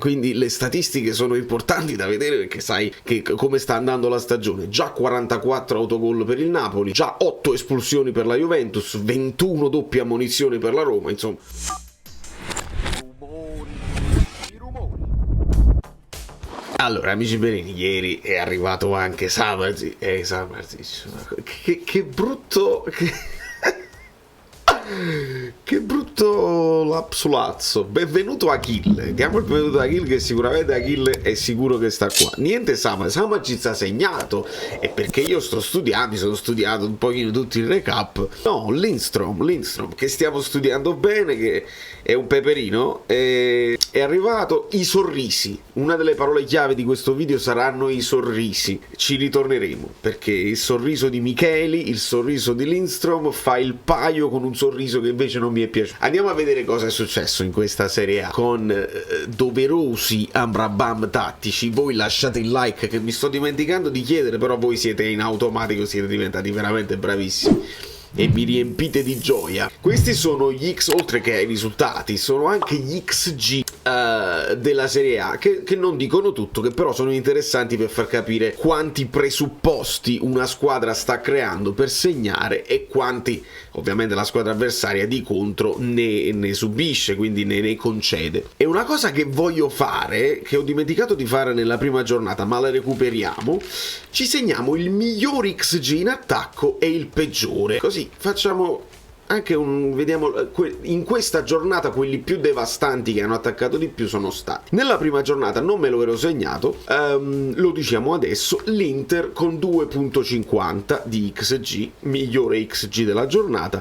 Quindi le statistiche sono importanti da vedere, perché sai che come sta andando la stagione. Già 44 autogol per il Napoli, già 8 espulsioni per la Juventus, 21 doppie ammonizioni per la Roma, insomma. Allora, amici belini, ieri è arrivato anche Samardzic. Che brutto... Che brutto lapsulazzo. Benvenuto Achille. Diamo il benvenuto a Achille, che sicuramente Achille è sicuro che sta qua. Niente Samardzic ha segnato. E perché io sto studiando, mi sono studiato un pochino tutti il recap. No, Lindstrom, che stiamo studiando bene, che è un peperino. È arrivato. I sorrisi. Una delle parole chiave di questo video saranno i sorrisi. Ci ritorneremo, perché il sorriso di Micheli, il sorriso di Lindstrom fa il paio con un sorriso che invece non mi è piaciuto. Andiamo a vedere cosa è successo in questa Serie A con doverosi ambrabam tattici. Voi lasciate il like, che mi sto dimenticando di chiedere, però voi siete in automatico, siete diventati veramente bravissimi e mi riempite di gioia. Questi sono gli X, oltre che ai risultati, sono anche gli XG della Serie A, che non dicono tutto, che però sono interessanti per far capire quanti presupposti una squadra sta creando per segnare e quanti ovviamente la squadra avversaria di contro ne subisce, quindi ne concede. E una cosa che voglio fare, che ho dimenticato di fare nella prima giornata, ma la recuperiamo, ci segniamo il miglior XG in attacco e il peggiore, così facciamo anche vediamo in questa giornata quelli più devastanti che hanno attaccato di più sono stati. Nella prima giornata non me lo ero segnato, lo diciamo adesso, l'Inter con 2.50 di XG, migliore XG della giornata.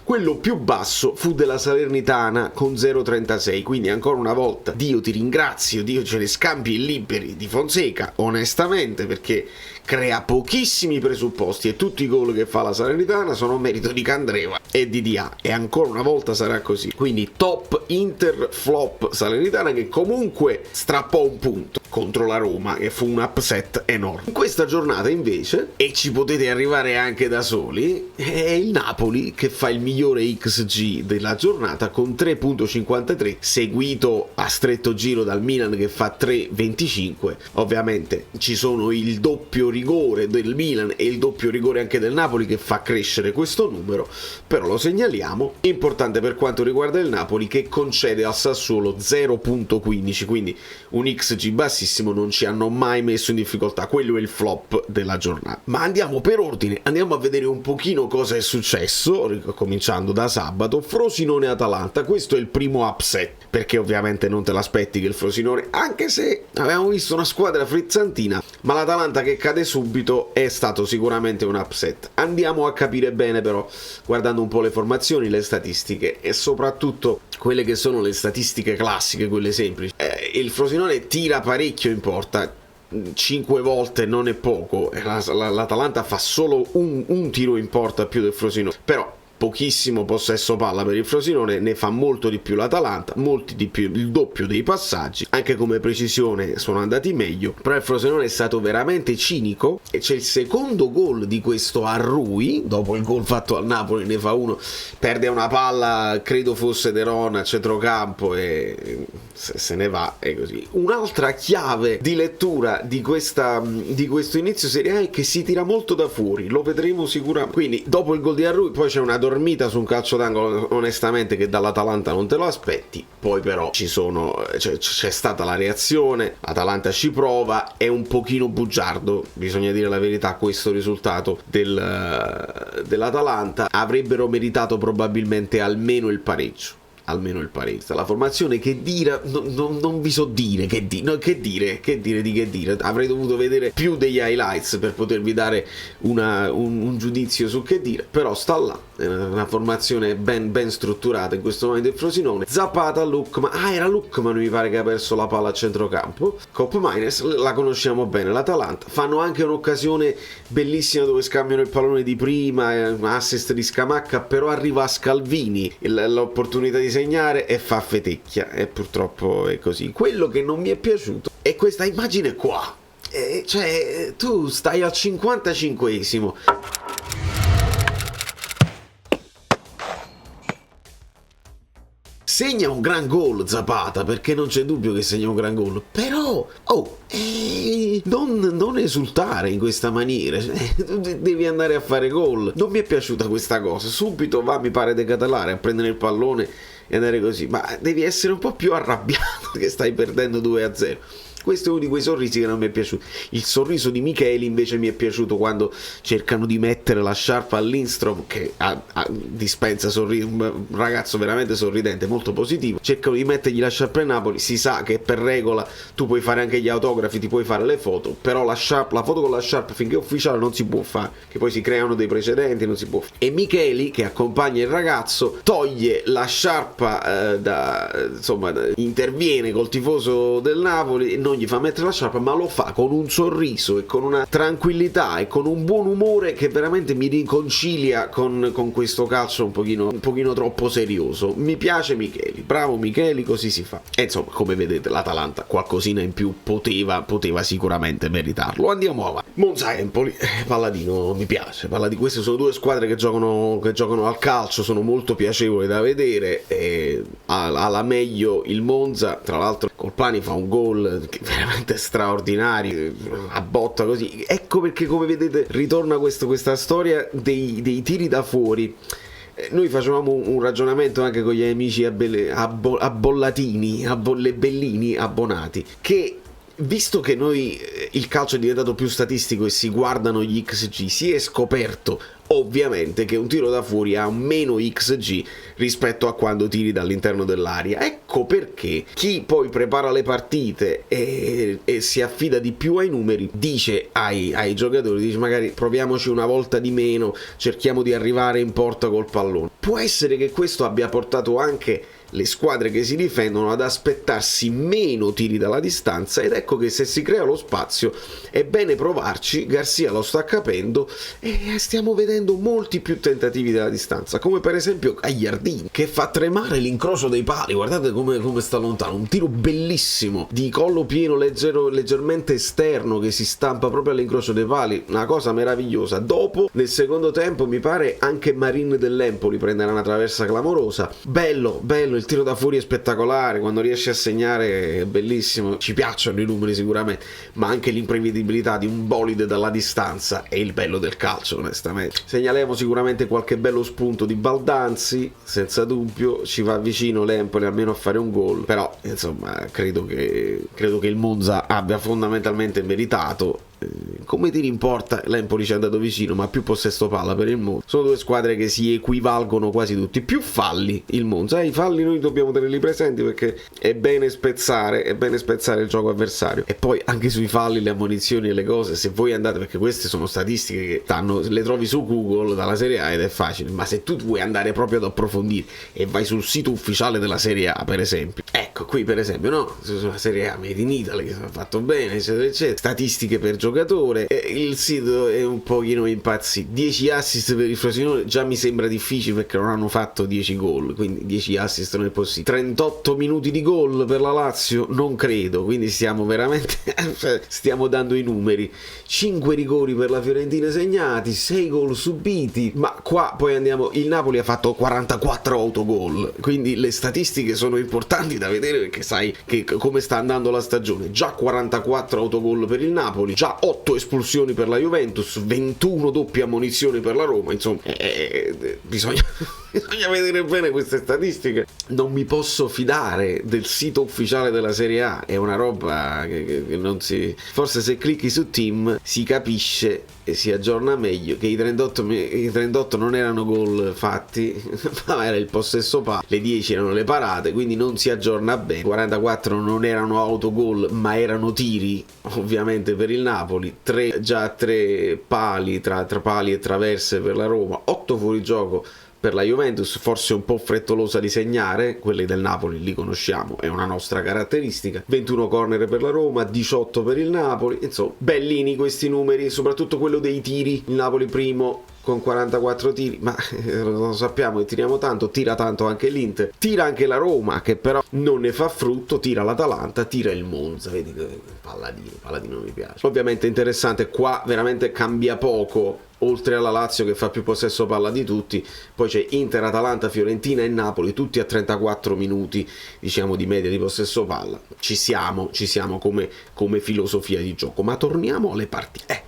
Quello più basso fu della Salernitana con 0.36, quindi ancora una volta Dio ti ringrazio, Dio ce ne scampi liberi di Fonseca, onestamente, perché crea pochissimi presupposti e tutti i gol che fa la Salernitana sono merito di Candreva e di DA, e ancora una volta sarà così. Quindi top Inter, flop Salernitana, che comunque strappò un punto contro la Roma, che fu un upset enorme. In questa giornata invece, e ci potete arrivare anche da soli, è il Napoli che fa il migliore XG della giornata con 3.53, seguito a stretto giro dal Milan che fa 3.25. Ovviamente ci sono il doppio rigore del Milan e il doppio rigore anche del Napoli che fa crescere questo numero, però lo segnaliamo. Importante per quanto riguarda il Napoli, che concede al Sassuolo 0.15, quindi un XG bassissimo, non ci hanno mai messo in difficoltà. Quello è il flop della giornata. Ma andiamo per ordine, andiamo a vedere un pochino cosa è successo, cominciando da sabato. Frosinone-Atalanta, questo è il primo upset, perché ovviamente non te l'aspetti che il Frosinone, anche se avevamo visto una squadra frizzantina, ma l'Atalanta che cade subito è stato sicuramente un upset. Andiamo a capire bene però, guardando un po' le formazioni, le statistiche e soprattutto quelle che sono le statistiche classiche, quelle semplici. Il Frosinone tira parecchio in porta, 5 volte non è poco, l'Atalanta fa solo un tiro in porta più del Frosinone, però pochissimo possesso palla per il Frosinone, ne fa molto di più l'Atalanta, molti di più, il doppio dei passaggi, anche come precisione sono andati meglio, però il Frosinone è stato veramente cinico e c'è il secondo gol di questo Arrui, dopo il gol fatto al Napoli ne fa uno, perde una palla, credo fosse De Ron a centrocampo e se ne va, e così. Un'altra chiave di lettura di questo inizio Serie A è che si tira molto da fuori, lo vedremo sicuramente. Quindi dopo il gol di Arrui poi c'è una dormita su un calcio d'angolo, onestamente, che dall'Atalanta non te lo aspetti. Poi però c'è stata la reazione, l'Atalanta ci prova, è un pochino bugiardo, bisogna dire la verità, questo risultato dell'Atalanta. Avrebbero meritato probabilmente almeno il pareggio. La formazione che dire, non vi so dire che dire. Avrei dovuto vedere più degli highlights per potervi dare un giudizio su che dire, però sta là, è una formazione ben strutturata in questo momento il Frosinone. Zapata, Lookman, era Lookman mi pare che ha perso la palla a centrocampo. Kopp Meiners la conosciamo bene, l'Atalanta fanno anche un'occasione bellissima dove scambiano il pallone di prima, assist di Scamacca, però arriva a Scalvini l'opportunità di segnare e fa fetecchia, e purtroppo è così. Quello che non mi è piaciuto è questa immagine qua, cioè tu stai al 55esimo, segna un gran gol Zapata, perché non c'è dubbio che segna un gran gol, però non esultare in questa maniera, devi andare a fare gol. Non mi è piaciuta questa cosa, subito va, mi pare, De Catalare a prendere il pallone e andare così, ma devi essere un po' più arrabbiato che stai perdendo 2-0. Questo è uno di quei sorrisi che non mi è piaciuto. Il sorriso di Micheli invece mi è piaciuto quando cercano di mettere la sciarpa a Lindstrom, che dispensa un ragazzo veramente sorridente, molto positivo. Cercano di mettergli la sciarpa a Napoli. Si sa che per regola tu puoi fare anche gli autografi, ti puoi fare le foto, però la foto con la sciarpa finché è ufficiale non si può fare, che poi si creano dei precedenti, non si può fare. E Micheli, che accompagna il ragazzo, toglie la sciarpa, interviene col tifoso del Napoli e non gli fa mettere la sciarpa, ma lo fa con un sorriso e con una tranquillità e con un buon umore che veramente mi riconcilia con questo calcio un pochino troppo serioso. Mi piace Micheli, bravo Micheli, così si fa. E insomma, come vedete, l'Atalanta qualcosina in più poteva sicuramente meritarlo. Andiamo avanti. Monza-Empoli, Palladino mi piace. Queste sono due squadre che giocano al calcio, sono molto piacevoli da vedere. Alla meglio il Monza, tra l'altro Colpani fa un gol veramente straordinario, a botta così. Ecco perché, come vedete, ritorna questa storia dei tiri da fuori. Noi facevamo un ragionamento anche con gli amici Bellini abbonati, che visto che noi il calcio è diventato più statistico e si guardano gli XG, si è scoperto ovviamente che un tiro da fuori ha meno XG rispetto a quando tiri dall'interno dell'area. Ecco perché chi poi prepara le partite e si affida di più ai numeri dice ai giocatori, dice magari proviamoci una volta di meno, cerchiamo di arrivare in porta col pallone. Può essere che questo abbia portato anche le squadre che si difendono ad aspettarsi meno tiri dalla distanza, ed ecco che se si crea lo spazio è bene provarci. Garcia lo sta capendo e stiamo vedendo molti più tentativi dalla distanza, come per esempio Gagliardini, che fa tremare l'incrocio dei pali. Guardate come sta lontano, un tiro bellissimo di collo pieno leggermente esterno che si stampa proprio all'incrocio dei pali, una cosa meravigliosa. Dopo, nel secondo tempo, mi pare anche Marin dell'Empoli prenderà una traversa clamorosa. Bello, il tiro da fuori è spettacolare, quando riesce a segnare è bellissimo. Ci piacciono i numeri sicuramente, ma anche l'imprevedibilità di un bolide dalla distanza è il bello del calcio, onestamente. Segnaliamo sicuramente qualche bello spunto di Baldanzi, senza dubbio ci va vicino l'Empoli almeno a fare un gol, però insomma credo che il Monza abbia fondamentalmente meritato. Come tiri in porta l'Empoli ci è andato vicino, ma più possesso palla per il Monza. Sono due squadre che si equivalgono quasi tutti. Più falli il Monza, i falli noi dobbiamo tenerli presenti perché è bene spezzare il gioco avversario. E poi anche sui falli, le ammonizioni e le cose, se voi andate, perché queste sono statistiche che le trovi su Google dalla Serie A ed è facile, ma se tu vuoi andare proprio ad approfondire e vai sul sito ufficiale della Serie A, per esempio, ecco qui per esempio, no, sulla Serie A Made in Italy, che sono fatto bene, eccetera eccetera, statistiche per giocatore, il sito è un pochino impazzito. 10 assist per il Frosinone già mi sembra difficile perché non hanno fatto 10 gol, quindi 10 assist non è possibile. 38 minuti di gol per la Lazio non credo, quindi stiamo veramente stiamo dando i numeri. 5 rigori per la Fiorentina segnati, 6 gol subiti, ma qua poi andiamo, il Napoli ha fatto 44 autogol, quindi le statistiche sono importanti da vedere perché sai che come sta andando la stagione. Già 44 autogol per il Napoli, già 8 espulsioni per la Juventus, 21 doppie ammonizioni per la Roma. Insomma, bisogna vedere bene queste statistiche. Non mi posso fidare del sito ufficiale della Serie A, è una roba che non si... Forse se clicchi su Team si capisce e si aggiorna meglio che i 38 non erano gol fatti, ma era il possesso palla, le 10 erano le parate, quindi non si aggiorna bene. 44 non erano autogol ma erano tiri, ovviamente per il Napoli, 3 pali tra pali e traverse per la Roma, 8 fuorigioco per la Juventus, forse un po' frettolosa di segnare, quelli del Napoli li conosciamo, è una nostra caratteristica. 21 corner per la Roma, 18 per il Napoli, insomma, bellini questi numeri, soprattutto quello dei tiri, il Napoli primo con 44 tiri, ma lo sappiamo che tiriamo tanto, tira tanto anche l'Inter, tira anche la Roma che però non ne fa frutto, tira l'Atalanta, tira il Monza, vedi che Palladino mi piace. Ovviamente interessante, qua veramente cambia poco oltre alla Lazio che fa più possesso palla di tutti, poi c'è Inter, Atalanta, Fiorentina e Napoli, tutti a 34 minuti diciamo di media di possesso palla. Ci siamo come filosofia di gioco, ma torniamo alle partite,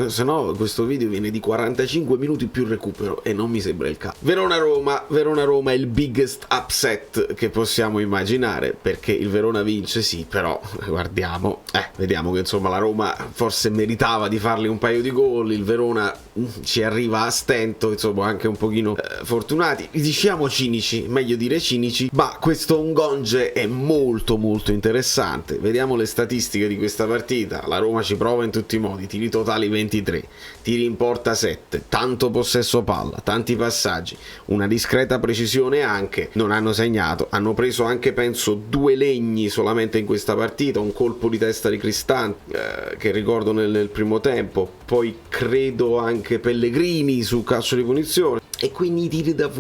se no questo video viene di 45 minuti più recupero e non mi sembra il caso. Verona-Roma è il biggest upset che possiamo immaginare, perché il Verona vince sì, però vediamo che insomma la Roma forse meritava di fargli un paio di gol, il Verona ci arriva a stento, insomma anche un pochino fortunati, diciamo cinici, meglio dire cinici, ma questo Ngonge è molto interessante. Vediamo le statistiche di questa partita. La Roma ci prova in tutti i modi, tiri totali 23, tiri in porta 7, tanto possesso palla, tanti passaggi, una discreta precisione anche, non hanno segnato, hanno preso anche penso 2 legni solamente in questa partita, un colpo di testa di Cristante che ricordo nel primo tempo, poi credo anche Pellegrini su calcio di punizione, e quindi tiri da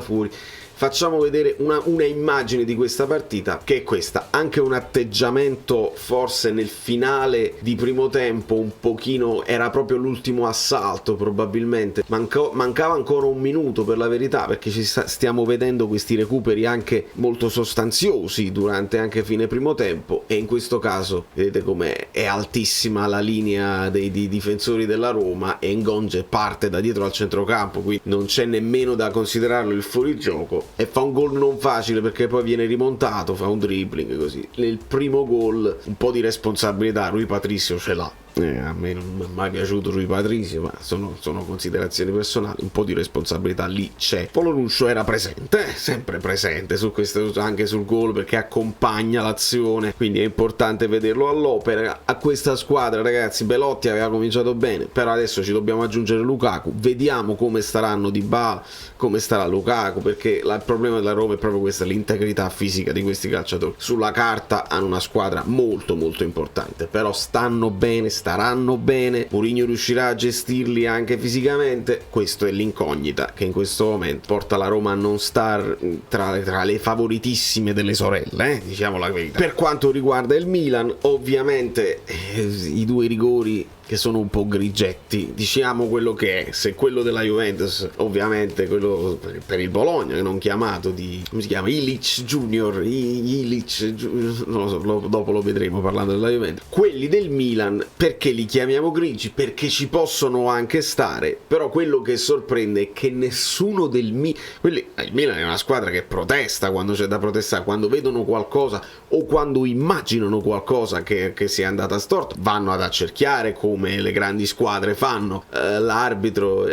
fuori. Facciamo vedere una immagine di questa partita, che è questa, anche un atteggiamento forse nel finale di primo tempo un pochino, era proprio l'ultimo assalto probabilmente, mancava ancora un minuto per la verità, perché stiamo vedendo questi recuperi anche molto sostanziosi durante anche fine primo tempo, e in questo caso vedete come è altissima la linea dei difensori della Roma e Ngonge parte da dietro al centrocampo, quindi non c'è nemmeno da considerarlo il fuorigioco, e fa un gol non facile perché poi viene rimontato, fa un dribbling così. Nel primo gol un po' di responsabilità Rui Patricio ce l'ha. A me non mi è mai piaciuto Rui Patricio, ma sono considerazioni personali, un po' di responsabilità lì c'è. Polo Ruscio era presente, sempre presente su questo, anche sul gol, perché accompagna l'azione, quindi è importante vederlo all'opera. A questa squadra, ragazzi, Belotti aveva cominciato bene, però adesso ci dobbiamo aggiungere Lukaku, vediamo come staranno Dybala, come starà Lukaku, perché il problema della Roma è proprio questa, l'integrità fisica di questi calciatori. Sulla carta hanno una squadra molto importante, però staranno bene, Mourinho riuscirà a gestirli anche fisicamente, questo è l'incognita che in questo momento porta la Roma a non star tra le favoritissime delle sorelle, diciamo la verità. Per quanto riguarda il Milan, ovviamente i 2 rigori che sono un po' grigetti, diciamo quello che è. Se quello della Juventus, ovviamente quello per il Bologna, che non chiamato di, come si chiama, Ilic Junior, non lo so, dopo lo vedremo parlando della Juventus. Quelli del Milan, perché li chiamiamo grigi? Perché ci possono anche stare, però quello che sorprende è che nessuno del il Milan è una squadra che protesta quando c'è da protestare, quando vedono qualcosa o quando immaginano qualcosa che sia andata storta, vanno ad accerchiare come le grandi squadre fanno. L'arbitro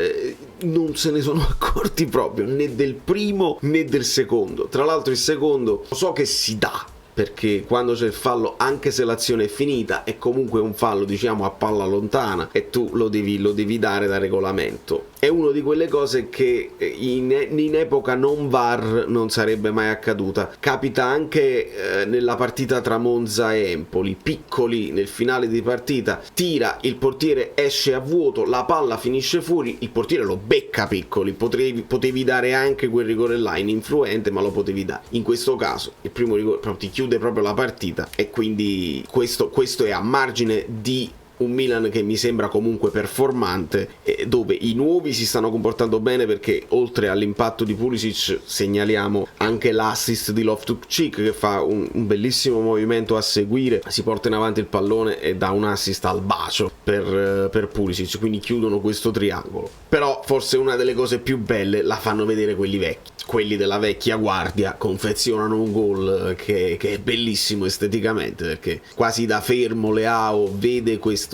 non se ne sono accorti proprio, né del primo né del secondo. Tra l'altro il secondo lo so che si dà, perché quando c'è il fallo, anche se l'azione è finita, è comunque un fallo diciamo a palla lontana e tu lo devi dare da regolamento. È una di quelle cose che in epoca non VAR non sarebbe mai accaduta. Capita anche nella partita tra Monza e Empoli, Piccoli nel finale di partita tira, il portiere esce a vuoto, la palla finisce fuori, il portiere lo becca Piccoli, potevi dare anche quel rigore là ininfluente, ma lo potevi dare. In questo caso il primo rigore ti chiude proprio la partita, e quindi questo è a margine di un Milan che mi sembra comunque performante, dove i nuovi si stanno comportando bene, perché oltre all'impatto di Pulisic segnaliamo anche l'assist di Loftus-Cheek, che fa un bellissimo movimento a seguire, si porta in avanti il pallone e dà un assist al bacio per Pulisic, quindi chiudono questo triangolo. Però forse una delle cose più belle la fanno vedere quelli vecchi, quelli della vecchia guardia, confezionano un gol che è bellissimo esteticamente, perché quasi da fermo Leao vede questo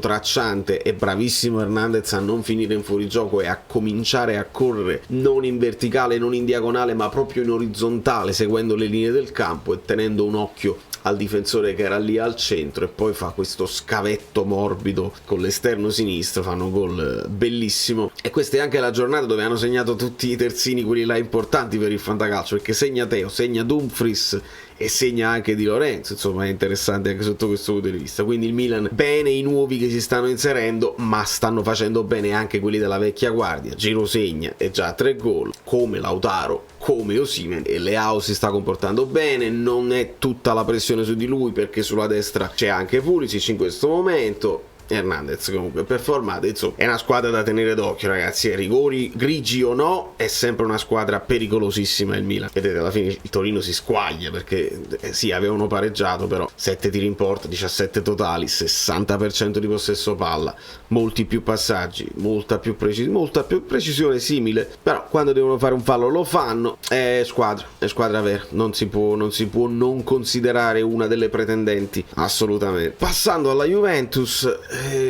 tracciante, è bravissimo Hernandez a non finire in fuorigioco e a cominciare a correre non in verticale, non in diagonale, ma proprio in orizzontale, seguendo le linee del campo e tenendo un occhio al difensore che era lì al centro, e poi fa questo scavetto morbido con l'esterno sinistro, fanno un gol bellissimo. E questa è anche la giornata dove hanno segnato tutti i terzini, quelli là importanti per il fantacalcio, perché segna Teo, segna Dumfries e segna anche Di Lorenzo, insomma è interessante anche sotto questo punto di vista. Quindi il Milan, bene i nuovi che si stanno inserendo, ma stanno facendo bene anche quelli della vecchia guardia. Giro segna e già 3 gol, come Lautaro, come Osimhen, e Leao si sta comportando bene, non è tutta la pressione su di lui perché sulla destra c'è anche Pulisic in questo momento. Hernandez comunque performate, insomma è una squadra da tenere d'occhio, ragazzi, rigori grigi o no è sempre una squadra pericolosissima il Milan. Vedete, alla fine il Torino si squaglia perché sì, avevano pareggiato, però 7 tiri in porta, 17 totali, 60% di possesso palla, molti più passaggi, molta più precisione simile, però quando devono fare un fallo lo fanno. È squadra vera, non si può non considerare una delle pretendenti, assolutamente. Passando alla Juventus,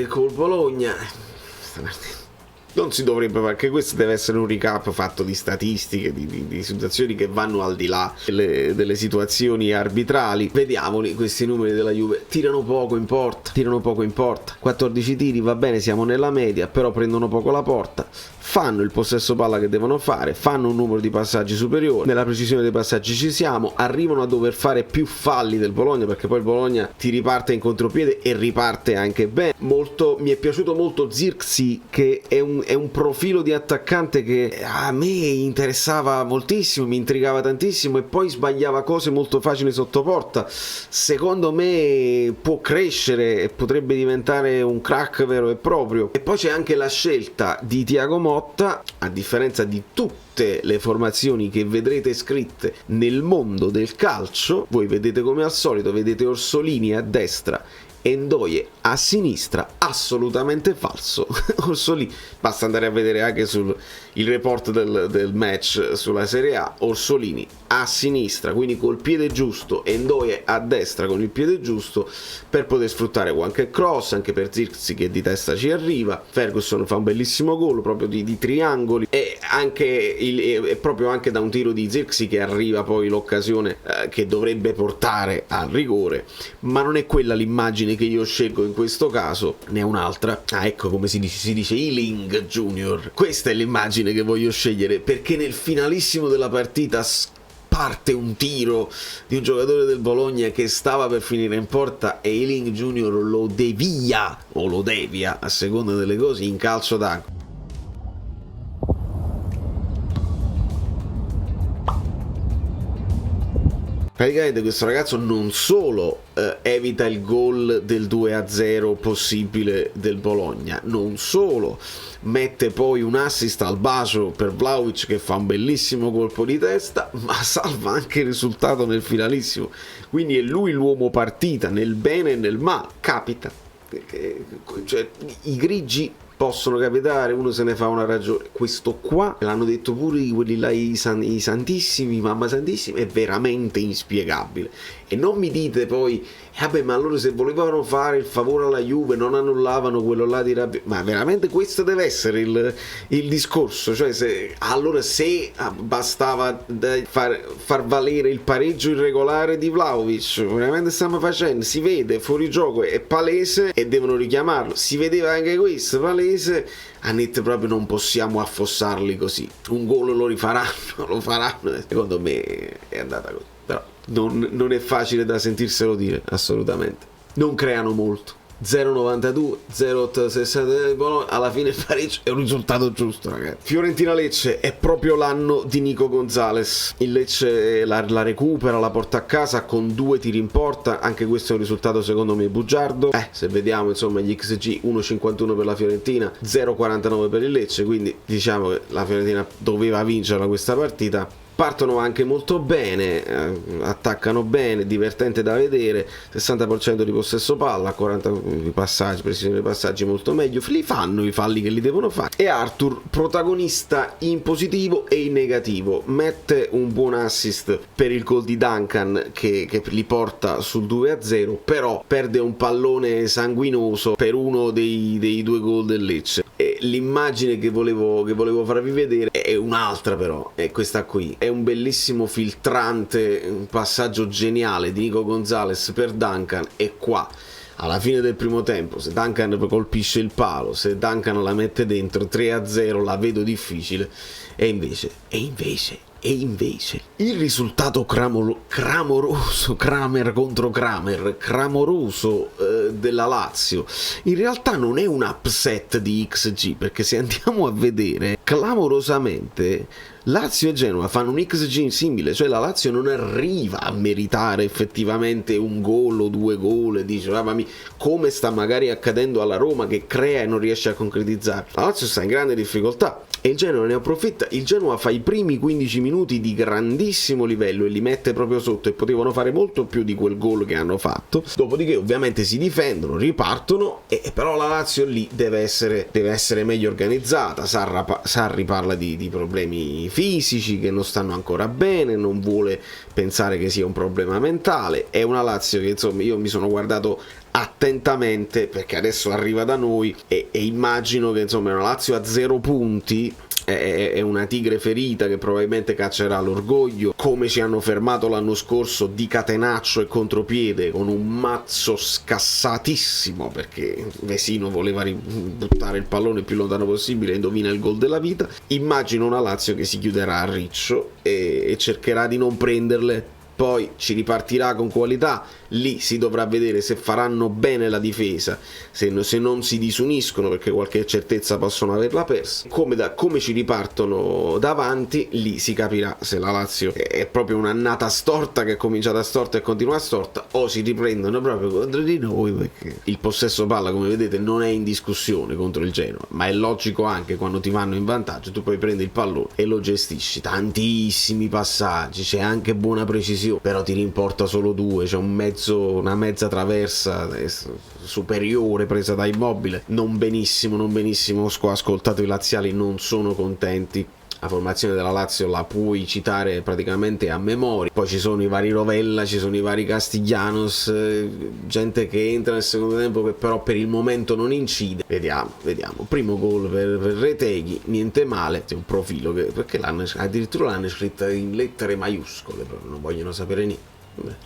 col Bologna non si dovrebbe, perché questo deve essere un recap fatto di statistiche, di situazioni che vanno al di là delle situazioni arbitrali. Vediamoli questi numeri della Juve. Tirano poco in porta, 14 tiri, va bene, siamo nella media, però prendono poco la porta, fanno il possesso palla che devono fare, fanno un numero di passaggi superiore, nella precisione dei passaggi ci siamo, arrivano a dover fare più falli del Bologna, perché poi il Bologna ti riparte in contropiede e riparte anche bene. Mi è piaciuto molto Zirkzee, che è un profilo di attaccante che a me interessava moltissimo, mi intrigava tantissimo, e poi sbagliava cose molto facili sotto porta. Secondo me può crescere e potrebbe diventare un crack vero e proprio. E poi c'è anche la scelta di Thiago Motta, a differenza di tutte le formazioni che vedrete scritte nel mondo del calcio. Voi vedete, come al solito, vedete Orsolini a destra e Ndoye a sinistra. Assolutamente falso. Orsolini, basta andare a vedere anche il report del match sulla Serie A. Orsolini a sinistra, quindi col piede giusto, e Ndoye a destra con il piede giusto, per poter sfruttare qualche cross, anche per Zirkzee che di testa ci arriva. Ferguson fa un bellissimo gol proprio di triangoli, e proprio anche da un tiro di Zirkzee che arriva poi l'occasione che dovrebbe portare al rigore, ma non è quella l'immagine che io scelgo in questo caso, ne è un'altra. Ecco come si dice Ealing Junior. Questa è l'immagine che voglio scegliere, perché nel finalissimo della partita parte un tiro di un giocatore del Bologna che stava per finire in porta e Ealing Junior lo devia o lo devia, a seconda delle cose, in calcio d'angolo. Praticamente questo ragazzo non solo evita il gol del 2-0 possibile del Bologna, non solo mette poi un assist al bacio per Vlahovic che fa un bellissimo colpo di testa, ma salva anche il risultato nel finalissimo. Quindi è lui l'uomo partita, nel bene e nel male. Capita, cioè, i grigi possono capitare, uno se ne fa una ragione. Questo qua, l'hanno detto pure quelli là, i santissimi, mamma santissima, è veramente inspiegabile. E non mi dite poi vabbè, ma allora se volevano fare il favore alla Juve non annullavano quello là di Rabiot. Ma veramente questo deve essere il discorso? Cioè, se bastava far valere il pareggio irregolare di Vlahovic, veramente stiamo facendo, si vede fuori gioco, è palese e devono richiamarlo. Si vedeva anche questo, palese. A net proprio non possiamo affossarli così. Un gol lo faranno. Secondo me è andata così. Però non è facile da sentirselo dire, assolutamente. Non creano molto. 0,92, 0,60, alla fine il pareggio è un risultato giusto, ragazzi. Fiorentina-Lecce è proprio l'anno di Nico Gonzalez. Il Lecce la recupera, la porta a casa con 2 tiri in porta. Anche questo è un risultato secondo me bugiardo. Se vediamo insomma gli XG, 1,51 per la Fiorentina, 0,49 per il Lecce, quindi diciamo che la Fiorentina doveva vincerla questa partita. Partono anche molto bene, attaccano bene, divertente da vedere, 60% di possesso palla, 40 passaggi, precisione dei passaggi molto meglio, li fanno i falli che li devono fare. E Arthur, protagonista in positivo e in negativo, mette un buon assist per il gol di Duncan che li porta sul 2-0, però perde un pallone sanguinoso per uno dei 2 gol del Lecce. E l'immagine che volevo farvi vedere è un'altra, però è questa qui. È un bellissimo filtrante, un passaggio geniale di Nico Gonzalez per Duncan, e qua alla fine del primo tempo, se Duncan colpisce il palo, se Duncan la mette dentro, 3-0 la vedo difficile, e invece E invece il risultato clamoroso, Kramer contro Kramer, clamoroso della Lazio, in realtà non è un upset di XG, perché se andiamo a vedere clamorosamente Lazio e Genoa fanno un XG simile, cioè la Lazio non arriva a meritare effettivamente un gol o 2 gol, e dice mamma mia, come sta magari accadendo alla Roma che crea e non riesce a concretizzare. La Lazio sta in grande difficoltà e il Genoa ne approfitta. Il Genoa fa i primi 15 minuti di grandissimo livello e li mette proprio sotto, e potevano fare molto più di quel gol che hanno fatto. Dopodiché ovviamente si difendono, ripartono, e però la Lazio lì deve essere meglio organizzata. Sarri parla di problemi fisici che non stanno ancora bene, non vuole pensare che sia un problema mentale. È una Lazio che insomma io mi sono guardato attentamente perché adesso arriva da noi e immagino che insomma è una Lazio a 0 punti, è una tigre ferita che probabilmente caccerà l'orgoglio, come ci hanno fermato l'anno scorso di catenaccio e contropiede con un mazzo scassatissimo perché Vesino voleva buttare il pallone il più lontano possibile e indovina il gol della vita. Immagino una Lazio che si chiuderà a riccio e cercherà di non prenderle, poi ci ripartirà con qualità. Lì si dovrà vedere se faranno bene la difesa, se non si disuniscono, perché qualche certezza possono averla persa. Come ci ripartono davanti, lì si capirà se la Lazio è proprio un'annata storta che è cominciata storta e continua storta, o si riprendono proprio contro di noi, perché il possesso palla, come vedete, non è in discussione contro il Genoa, ma è logico anche quando ti vanno in vantaggio, tu poi prendi il pallone e lo gestisci. Tantissimi passaggi, c'è anche buona precisione, però ti rimporta solo 2, c'è una mezza traversa superiore presa da Immobile. Non benissimo. Ho ascoltato i laziali, non sono contenti. La formazione della Lazio la puoi citare praticamente a memoria. Poi ci sono i vari Rovella, ci sono i vari Castiglianos, gente che entra nel secondo tempo che però per il momento non incide. Vediamo. Primo gol per Retegui, niente male. C'è un profilo perché addirittura l'hanno scritta in lettere maiuscole, proprio non vogliono sapere niente.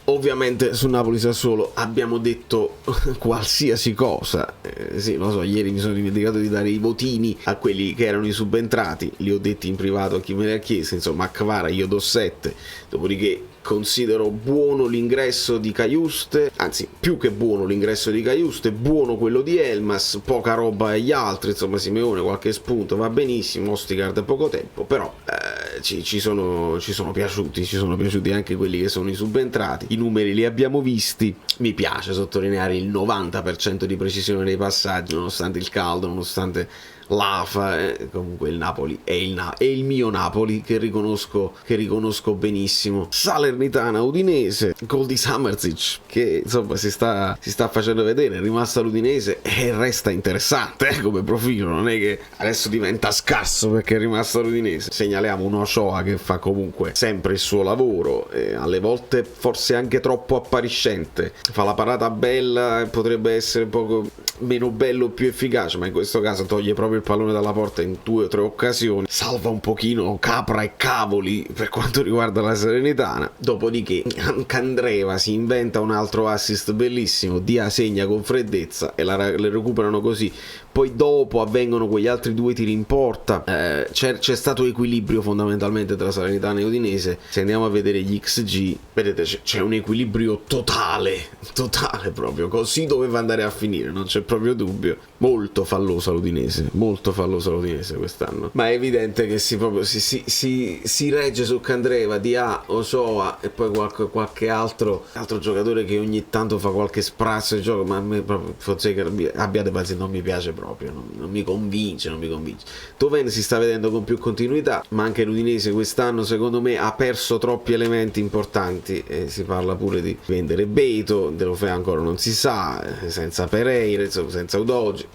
Ovviamente su Napoli Sassuolo abbiamo detto qualsiasi cosa, sì, lo so, ieri mi sono dimenticato di dare i votini a quelli che erano i subentrati, li ho detti in privato a chi me li ha chiesto. Insomma, a Kvara io do 7, dopodiché considero buono l'ingresso di Cajuste, anzi più che buono l'ingresso di Cajuste, buono quello di Elmas, poca roba agli altri, insomma Simeone qualche spunto va benissimo, Ostigard poco tempo, però ci sono piaciuti anche quelli che sono i subentrati, i numeri li abbiamo visti. Mi piace sottolineare il 90% di precisione dei passaggi, nonostante il caldo, nonostante l'AFA, comunque il Napoli è il mio Napoli che riconosco benissimo. Salernitana Udinese, gol di Samardžić che insomma si sta facendo vedere, è rimasta l'Udinese e resta interessante come profilo, non è che adesso diventa scarso perché è rimasta l'Udinese. Segnaliamo un Ochoa che fa comunque sempre il suo lavoro, alle volte forse anche troppo appariscente, fa la parata bella, potrebbe essere poco meno bello, più efficace, ma in questo caso toglie proprio il pallone dalla porta in 2 o 3 occasioni, salva un pochino capra e cavoli per quanto riguarda la Salernitana. Dopodiché Candreva si inventa un altro assist bellissimo, Dia segna con freddezza e le recuperano così. Poi dopo avvengono quegli altri 2 tiri in porta, c'è stato equilibrio fondamentalmente tra Salernitana e Udinese. Se andiamo a vedere gli XG, vedete c'è un equilibrio totale proprio, così doveva andare a finire, non c'è proprio dubbio. Molto fallosa l'Udinese quest'anno, ma è evidente che si regge su Candreva, Dia, Ochoa e poi qualche altro giocatore che ogni tanto fa qualche sprazzo di gioco, ma a me proprio Fonseca, abbiate pazienza, non mi piace proprio, non mi convince. Toven si sta vedendo con più continuità, ma anche l'Udinese quest'anno secondo me ha perso troppi elementi importanti, e si parla pure di vendere Beto, Delofea ancora non si sa, senza Pereira, insomma, senza Udogi.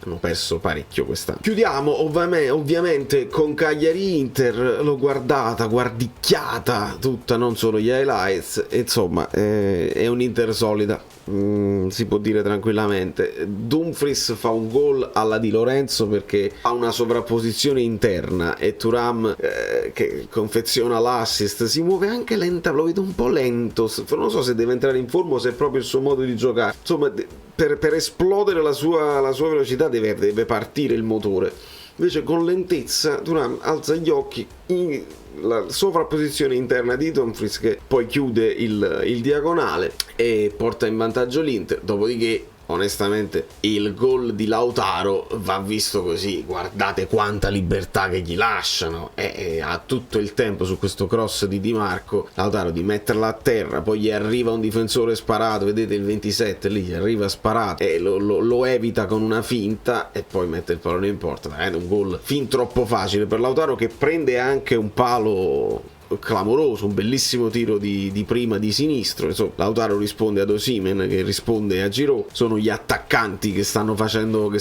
Hanno perso parecchio quest'anno. Chiudiamo ovviamente con Cagliari Inter, l'ho guardicchiata tutta, non solo gli highlights, insomma è un Inter solida, si può dire tranquillamente. Dumfries fa un gol alla Di Lorenzo perché ha una sovrapposizione interna e Thuram che confeziona l'assist, si muove anche lenta, lo vedo un po' lento, non so se deve entrare in forma o se è proprio il suo modo di giocare, insomma per esplodere la sua velocità deve partire il motore. invece con lentezza Thuram alza gli occhi, la sovrapposizione interna di Dumfries che poi chiude il diagonale e porta in vantaggio l'Inter. Dopodiché onestamente il gol di Lautaro va visto così, guardate quanta libertà che gli lasciano, e ha tutto il tempo su questo cross di Di Marco Lautaro di metterla a terra, poi gli arriva un difensore sparato, vedete il 27 lì, gli arriva sparato e lo evita con una finta e poi mette il pallone in porta. È un gol fin troppo facile per Lautaro, che prende anche un palo clamoroso, un bellissimo tiro di prima di sinistro. Insomma, Lautaro risponde ad Osimhen che risponde a Giroud. Sono gli attaccanti che stanno facendo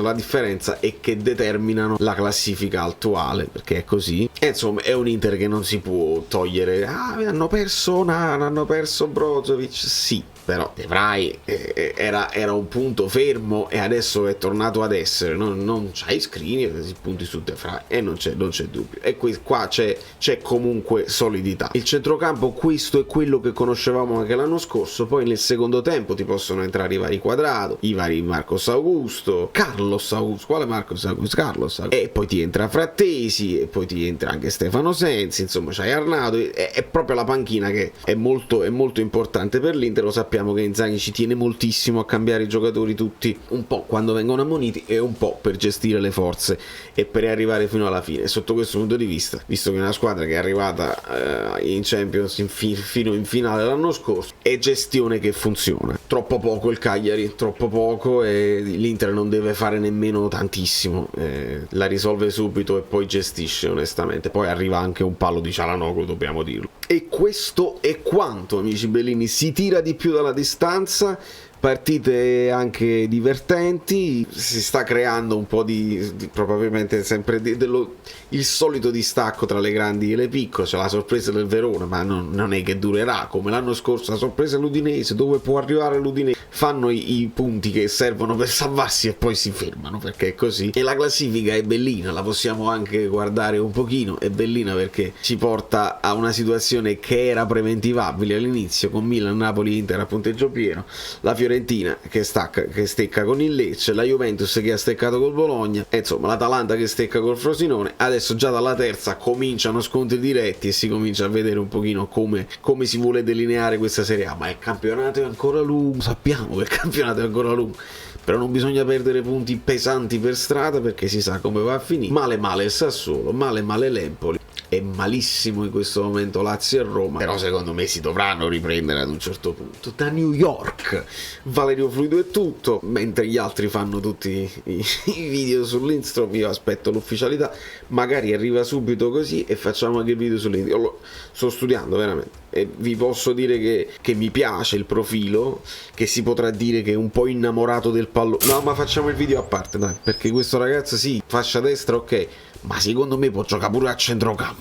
la differenza e che determinano la classifica attuale, perché è così. E insomma è un Inter che non si può togliere. Hanno perso Onana, hanno perso Brozovic, sì, però De Vrij era un punto fermo e adesso è tornato ad essere, non c'hai Skriniar, punti su De Vrij e non c'è dubbio. E qua c'è comunque solidità. Il centrocampo, questo è quello che conoscevamo anche l'anno scorso. Poi nel secondo tempo ti possono entrare i vari Quadrado, i vari Marcos Augusto, Carlos Augusto, quale Marcos Augusto? Carlos Augusto. E poi ti entra Frattesi e poi ti entra anche Stefano Sensi, insomma c'hai Arnaudo. È proprio la panchina che è molto importante per l'Inter. Lo sappiamo che Inzaghi ci tiene moltissimo a cambiare i giocatori tutti, un po' quando vengono ammoniti e un po' per gestire le forze e per arrivare fino alla fine. Sotto questo punto di vista, visto che è una squadra che è arrivata in Champions fino in finale l'anno scorso, è gestione che funziona. Troppo poco il Cagliari, troppo poco, e l'Inter non deve fare nemmeno tantissimo, la risolve subito e poi gestisce onestamente. Poi arriva anche un palo di Çalhanoğlu, dobbiamo dirlo. E questo è quanto, amici Bellini. Si tira di più dalla distanza, partite anche divertenti, si sta creando un po' probabilmente sempre il solito distacco tra le grandi e le piccole. C'è la sorpresa del Verona, ma non è che durerà come l'anno scorso. La sorpresa è l'Udinese, dove può arrivare l'Udinese, fanno i punti che servono per salvarsi e poi si fermano, perché è così. E la classifica è bellina, la possiamo anche guardare un pochino, è bellina perché ci porta a una situazione che era preventivabile all'inizio, con Milan, Napoli, Inter a punteggio pieno, la Fiorentina che stecca con il Lecce, la Juventus che ha steccato col Bologna, e insomma l'Atalanta che stecca col Frosinone. Adesso già dalla terza cominciano scontri diretti e si comincia a vedere un pochino come si vuole delineare questa Serie A. Ma il campionato è ancora lungo, sappiamo che il campionato è ancora lungo, però non bisogna perdere punti pesanti per strada, perché si sa come va a finire. Male il Sassuolo, male l'Empoli, è malissimo in questo momento Lazio e Roma, però secondo me si dovranno riprendere ad un certo punto. Da New York, Valerio Fluido è tutto, mentre gli altri fanno tutti i video sull'Instrom. Io aspetto l'ufficialità, magari arriva subito così e facciamo anche il video sull'Instrom. Io lo sto studiando veramente e vi posso dire che mi piace il profilo, che si potrà dire che è un po' innamorato del pallone. No, ma facciamo il video a parte, dai, perché questo ragazzo sì, fascia destra ok, ma secondo me può giocare pure a centrocampo,